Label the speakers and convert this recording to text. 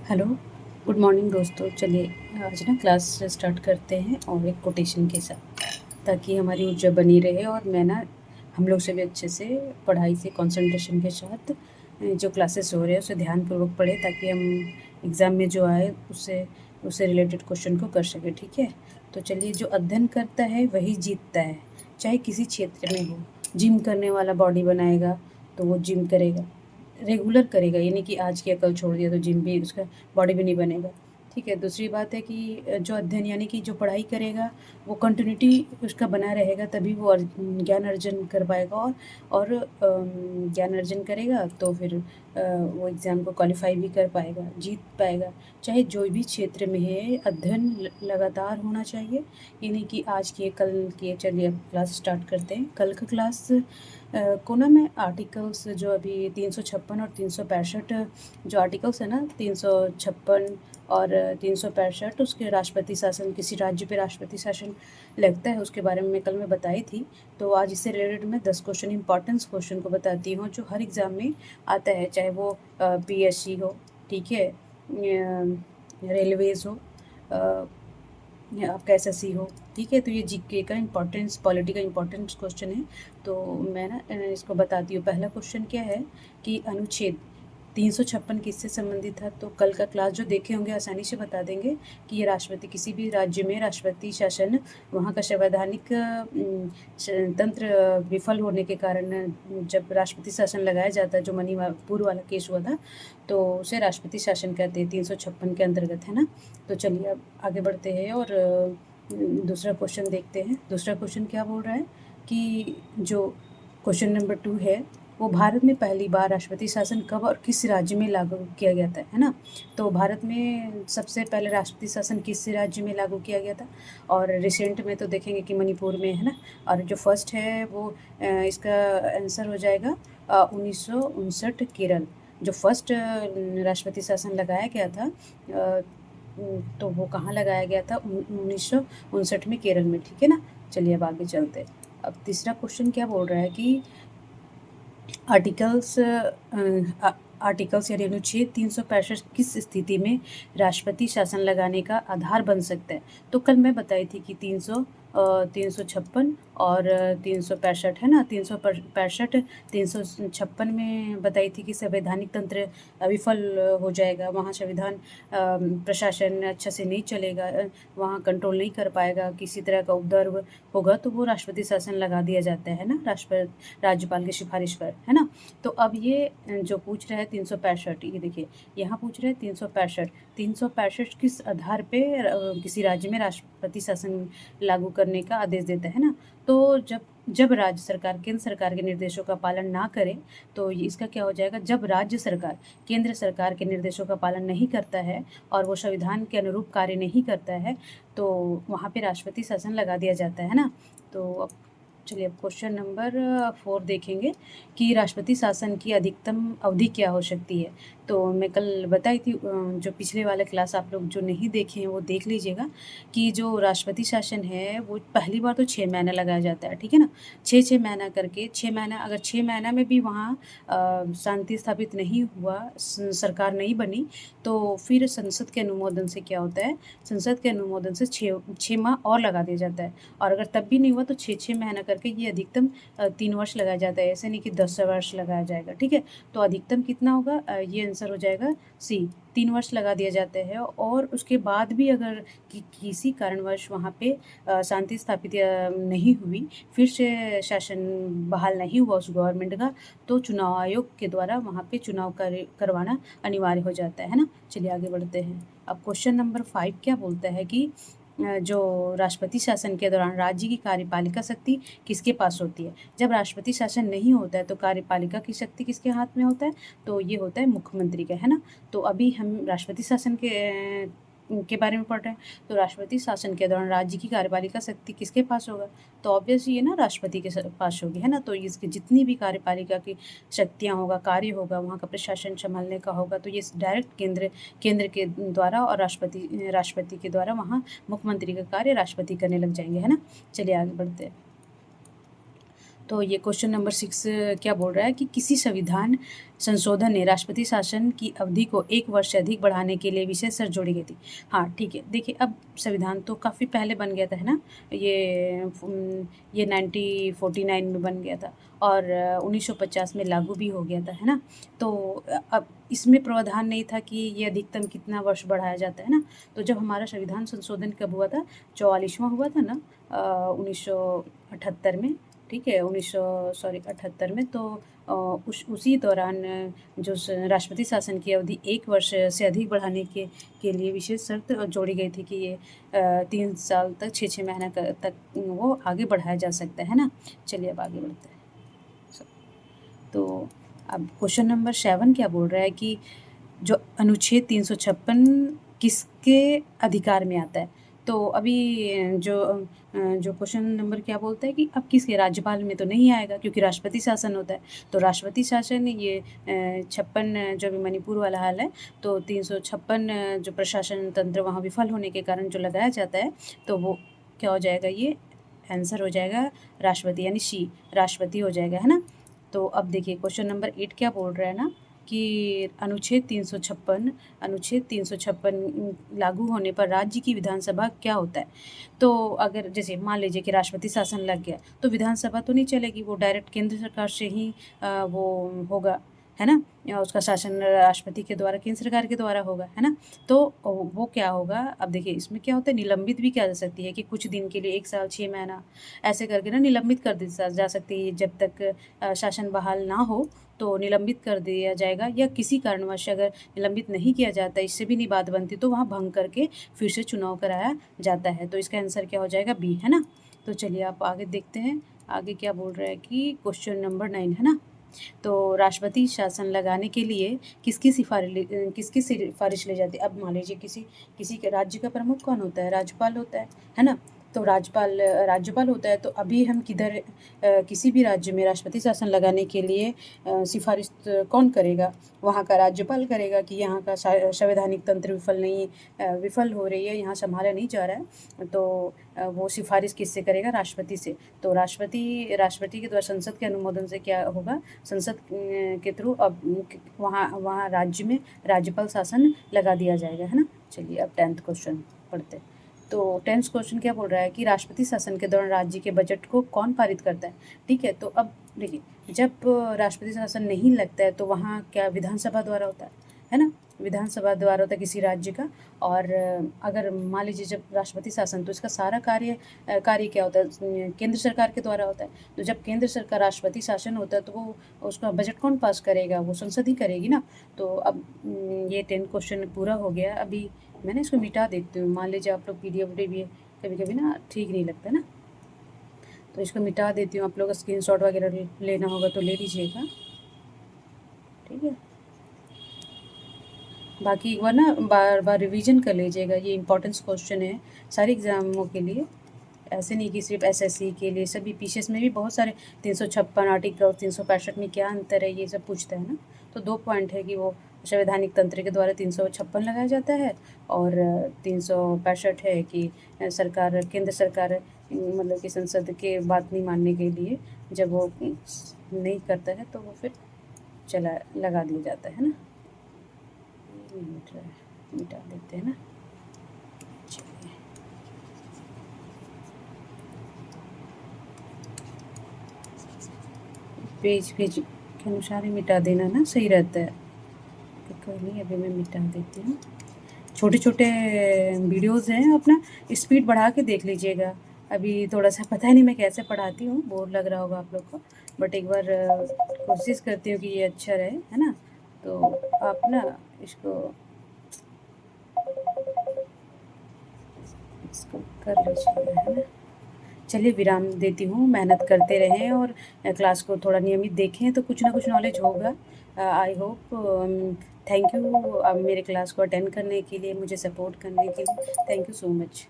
Speaker 1: Hello, good morning दोस्तों। चलिए आज ना क्लास स्टार्ट करते हैं और एक कोटेशन के साथ, ताकि हमारी ऊर्जा बनी रहे और मैं ना हम लोग से भी अच्छे से पढ़ाई से कंसंट्रेशन के साथ जो क्लासेस हो रहे हैं उसे ध्यानपूर्वक पढ़ें, ताकि हम एग्ज़ाम में जो आए उससे उससे रिलेटेड क्वेश्चन को कर सकें। ठीक है, तो चलिए, जो अध्ययन करता है वही जीतता है, चाहे किसी क्षेत्र में हो। जिम करने वाला बॉडी बनाएगा तो वो जिम करेगा, रेगुलर करेगा, ये नहीं कि आज की अकल छोड़ दिया तो जिम भी उसका बॉडी भी नहीं बनेगा। ठीक है, दूसरी बात है कि जो अध्ययन यानी कि जो पढ़ाई करेगा वो कंटिन्यूटी उसका बना रहेगा, तभी वो ज्ञान अर्जन कर पाएगा और ज्ञान अर्जन करेगा तो फिर वो एग्ज़ाम को क्वालिफाई भी कर पाएगा, जीत पाएगा। चाहे जो भी क्षेत्र में है, अध्ययन लगातार होना चाहिए, ये नहीं कि आज किए कल किए। चलिए अब क्लास स्टार्ट करते हैं। कल का क्लास को ना मैं आर्टिकल्स जो अभी 356 और 365 जो आर्टिकल्स है ना, 356 और 365, उसके राष्ट्रपति शासन, किसी राज्य पे राष्ट्रपति शासन लगता है, उसके बारे में कल मैं बताई थी। तो आज इससे रिलेटेड मैं 10 क्वेश्चन, इंपॉर्टेंस क्वेश्चन को बताती हूँ जो हर एग्ज़ाम में आता है, चाहे वो पीएससी हो, ठीक है, रेलवेज़ हो, या आपका एसएससी हो। ठीक है, तो ये जीके का इम्पोर्टेंस, पॉलिटी का इम्पोर्टेंस क्वेश्चन है। तो मैं ना इसको बताती हूँ। पहला क्वेश्चन क्या है कि अनुच्छेद 356 किससे संबंधित था। तो कल का क्लास जो देखे होंगे आसानी से बता देंगे कि ये राष्ट्रपति, किसी भी राज्य में राष्ट्रपति शासन, वहाँ का संवैधानिक तंत्र विफल होने के कारण जब राष्ट्रपति शासन लगाया जाता है, जो मणिपुर वाला केस हुआ था, तो उसे राष्ट्रपति शासन कहते हैं, 356 के अंतर्गत, है ना। तो चलिए अब आगे बढ़ते हैं और दूसरा क्वेश्चन देखते हैं। दूसरा क्वेश्चन क्या बोल रहा है कि जो क्वेश्चन नंबर 2 है, वो भारत में पहली बार राष्ट्रपति शासन कब और किस राज्य में लागू किया गया था, है ना। तो भारत में सबसे पहले राष्ट्रपति शासन किस राज्य में लागू किया गया था, और रिसेंट में तो देखेंगे कि मणिपुर में, है ना। और जो फर्स्ट है वो इसका आंसर हो जाएगा 1959, केरल। जो फर्स्ट राष्ट्रपति शासन लगाया गया था तो वो कहाँ लगाया गया था, 1959 में, केरल में। ठीक है ना। चलिए अब आगे चलते हैं। अब तीसरा क्वेश्चन क्या बोल रहा है कि आर्टिकल्स आर्टिकल्स यानी अनुच्छेद 365 किस स्थिति में राष्ट्रपति शासन लगाने का आधार बन सकता है। तो कल मैं बताई थी कि 356 और 365, है ना। 365, 356 में बताई थी कि संवैधानिक तंत्र विफल हो जाएगा, वहाँ संविधान प्रशासन अच्छा से नहीं चलेगा, वहाँ कंट्रोल नहीं कर पाएगा, किसी तरह का उपद्रव होगा तो वो राष्ट्रपति शासन लगा दिया जाता है ना, राज्यपाल की सिफारिश पर, है ना। तो अब ये जो पूछ रहा है 365, ये देखिए यहाँ पूछ रहे हैं 365 किस आधार पे किसी राज्य में राष्ट्रपति शासन लागू करने का आदेश देता है ना। तो जब राज्य सरकार केंद्र सरकार के निर्देशों का पालन ना करे, तो इसका क्या हो जाएगा, जब राज्य सरकार केंद्र सरकार के निर्देशों का पालन नहीं करता है और वो संविधान के अनुरूप कार्य नहीं करता है, तो वहाँ पे राष्ट्रपति शासन लगा दिया जाता है ना। तो अब चलिए अब क्वेश्चन नंबर 4 देखेंगे कि राष्ट्रपति शासन की अधिकतम अवधि क्या हो सकती है। तो मैं कल बताई थी, जो पिछले वाला क्लास आप लोग जो नहीं देखे हैं वो देख लीजिएगा, कि जो राष्ट्रपति शासन है वो पहली बार तो 6 महीना लगाया जाता है, ठीक है ना। 6 महीना करके, 6 महीना, अगर 6 महीना में भी वहाँ शांति स्थापित नहीं हुआ, सरकार नहीं बनी, तो फिर संसद के अनुमोदन से क्या होता है, संसद के अनुमोदन से 6 माह और लगा दिया जाता है। और अगर तब भी नहीं हुआ तो 6 महीना करके ये अधिकतम 3 वर्ष लगाया जाता है, ऐसे नहीं कि 10 वर्ष लगाया जाएगा। ठीक है, तो अधिकतम कितना होगा, ये आंसर हो जाएगा सी, 3 वर्ष लगा दिया जाता है। और उसके बाद भी अगर किसी कारणवश वहाँ पे शांति स्थापित नहीं हुई, फिर से शासन बहाल नहीं हुआ उस गवर्नमेंट का, तो चुनाव आयोग के द्वारा वहाँ पे चुनाव करवाना अनिवार्य हो जाता है ना। चलिए आगे बढ़ते हैं। अब क्वेश्चन नंबर 5 क्या बोलता है कि जो राष्ट्रपति शासन के दौरान राज्य की कार्यपालिका शक्ति किसके पास होती है। जब राष्ट्रपति शासन नहीं होता है तो कार्यपालिका की शक्ति किसके हाथ में होता है, तो ये होता है मुख्यमंत्री का, है ना। तो अभी हम राष्ट्रपति शासन के बारे में पढ़ रहे हैं। तो राष्ट्रपति शासन के दौरान राज्य की कार्यपालिका शक्ति किसके पास होगा, तो ऑब्वियसली ये ना राष्ट्रपति के पास होगी, है ना। तो इसकी जितनी भी कार्यपालिका की शक्तियाँ होगा, कार्य होगा, वहाँ का प्रशासन संभालने का होगा, तो ये डायरेक्ट केंद्र के द्वारा और राष्ट्रपति के द्वारा वहाँ मुख्यमंत्री का कार्य राष्ट्रपति करने लग जाएंगे, है ना। चलिए आगे बढ़ते हैं। तो ये क्वेश्चन नंबर 6 क्या बोल रहा है कि किसी संविधान संशोधन ने राष्ट्रपति शासन की अवधि को 1 वर्ष से अधिक बढ़ाने के लिए विशेष शर्त जोड़ी गई थी। हाँ, ठीक है। देखिए, अब संविधान तो काफ़ी पहले बन गया था, है ना? ये 1949 में बन गया था और 1950 में लागू भी हो गया था, है ना? तो अब इसमें प्रावधान नहीं था कि ये अधिकतम कितना वर्ष बढ़ाया जाता है ना? तो जब हमारा संविधान संशोधन कब हुआ था? 44वां हुआ था ना 1978 में, ठीक है? 78 में। तो उसी दौरान जो राष्ट्रपति शासन की अवधि 1 वर्ष से अधिक बढ़ाने के लिए विशेष शर्त जोड़ी गई थी कि ये 3 साल तक 6-6 महीने तक वो आगे बढ़ाया जा सकता है ना। चलिए अब आगे बढ़ते हैं। तो अब क्वेश्चन नंबर 7 क्या बोल रहा है कि जो अनुच्छेद 356 किसके अधिकार में आता है? तो अभी जो क्वेश्चन नंबर क्या बोलता है कि अब किसके, राज्यपाल में तो नहीं आएगा क्योंकि राष्ट्रपति शासन होता है। तो राष्ट्रपति शासन ये 56 जो अभी मणिपुर वाला हाल है, तो 356 जो प्रशासन तंत्र वहाँ विफल होने के कारण जो लगाया जाता है, तो वो क्या हो जाएगा, ये आंसर हो जाएगा राष्ट्रपति, यानी सी राष्ट्रपति हो जाएगा, है ना। तो अब देखिए क्वेश्चन नंबर 8 क्या बोल रहा है ना कि अनुच्छेद 356 लागू होने पर राज्य की विधानसभा क्या होता है? तो अगर जैसे मान लीजिए कि राष्ट्रपति शासन लग गया तो विधानसभा तो नहीं चलेगी, वो डायरेक्ट केंद्र सरकार से ही वो होगा, है ना? या उसका शासन राष्ट्रपति के द्वारा, केंद्र सरकार के द्वारा होगा, है ना? तो वो क्या होगा, अब देखिए इसमें क्या होता है, निलंबित भी किया जा सकती है कि कुछ दिन के लिए 1 साल 6 महीना ऐसे करके ना निलंबित कर दी जा सकती है। जब तक शासन बहाल ना हो तो निलंबित कर दिया जाएगा, या किसी कारणवश अगर निलंबित नहीं किया जाता, इससे भी नहीं बात बनती, तो वहाँ भंग करके फिर से चुनाव कराया जाता है। तो इसका आंसर क्या हो जाएगा, बी, है ना। तो चलिए आप आगे देखते हैं, आगे क्या बोल रहा है कि क्वेश्चन नंबर 9, है ना। तो राष्ट्रपति शासन लगाने के लिए किसकी सिफारिश ली जाती है? अब मान लीजिए किसी के राज्य का प्रमुख कौन होता है, राज्यपाल होता है ना। तो राज्यपाल होता है, तो अभी हम किसी भी राज्य में राष्ट्रपति शासन लगाने के लिए सिफारिश कौन करेगा? वहाँ का राज्यपाल करेगा कि यहाँ का संवैधानिक तंत्र विफल हो रही है, यहाँ संभाला नहीं जा रहा है, तो वो सिफारिश किससे करेगा? राष्ट्रपति से। तो राष्ट्रपति के द्वारा संसद के अनुमोदन से क्या होगा, संसद के थ्रू अब वहाँ राज्य में राज्यपाल शासन लगा दिया जाएगा, है ना। चलिए अब 10th क्वेश्चन पढ़ते हैं। तो 10th क्वेश्चन क्या बोल रहा है कि राष्ट्रपति शासन के दौरान राज्य के बजट को कौन पारित करता है? ठीक है, तो अब देखिए, जब राष्ट्रपति शासन नहीं लगता है तो वहाँ क्या विधानसभा द्वारा होता है ना, विधानसभा द्वारा होता है किसी राज्य का। और अगर मान लीजिए जब राष्ट्रपति शासन, तो इसका सारा कार्य क्या होता है, केंद्र सरकार के द्वारा होता है। तो जब केंद्र सरकार राष्ट्रपति शासन होता है तो वो उसका बजट कौन पास करेगा, वो संसद ही करेगी ना। तो अब ये 10 क्वेश्चन पूरा हो गया। अभी मैंने इसको मिटा देती हूँ, मान लीजिए आप लोग PDF भी कभी कभी ना ठीक नहीं लगता ना, तो इसको मिटा देती हूँ। आप लोग स्क्रीनशॉट वगैरह लेना होगा तो ले लीजिएगा, ठीक है। बाकी एक बार ना बार बार रिवीजन कर लीजिएगा, ये इंपॉर्टेंस क्वेश्चन है सारे एग्जामों के लिए, ऐसे नहीं कि सिर्फ SSC के लिए, सभी पीसीएस में भी बहुत सारे 356 आर्टिकल 365 में क्या अंतर है, ये सब पूछता है ना। तो 2 पॉइंट है कि वो संवैधानिक तंत्र के द्वारा 356 लगाया जाता है, और 365 है कि केंद्र सरकार मतलब कि संसद के बात नहीं मानने के लिए जब वो नहीं करता है तो वो फिर लगा दिया जाता है ना। मिटा देते हैं ना। चलिए पेज के अनुसार ही मिटा देना ना, सही रहता है। तो कोई नहीं, अभी मैं मिटा देती हूँ। छोटे छोटे वीडियोज़ हैं, अपना स्पीड बढ़ा के देख लीजिएगा। अभी थोड़ा सा पता नहीं मैं कैसे पढ़ाती हूँ, बोर लग रहा होगा आप लोग को, बट एक बार कोशिश करती हूँ कि ये अच्छा रहे, है ना। तो आप ना इसको कर लीजिएगा, है ना। चलिए विराम देती हूँ, मेहनत करते रहें और क्लास को थोड़ा नियमित देखें तो कुछ ना कुछ नॉलेज होगा। I hope. थैंक यू मेरे क्लास को अटेंड करने के लिए, मुझे सपोर्ट करने के लिए। Thank you so much.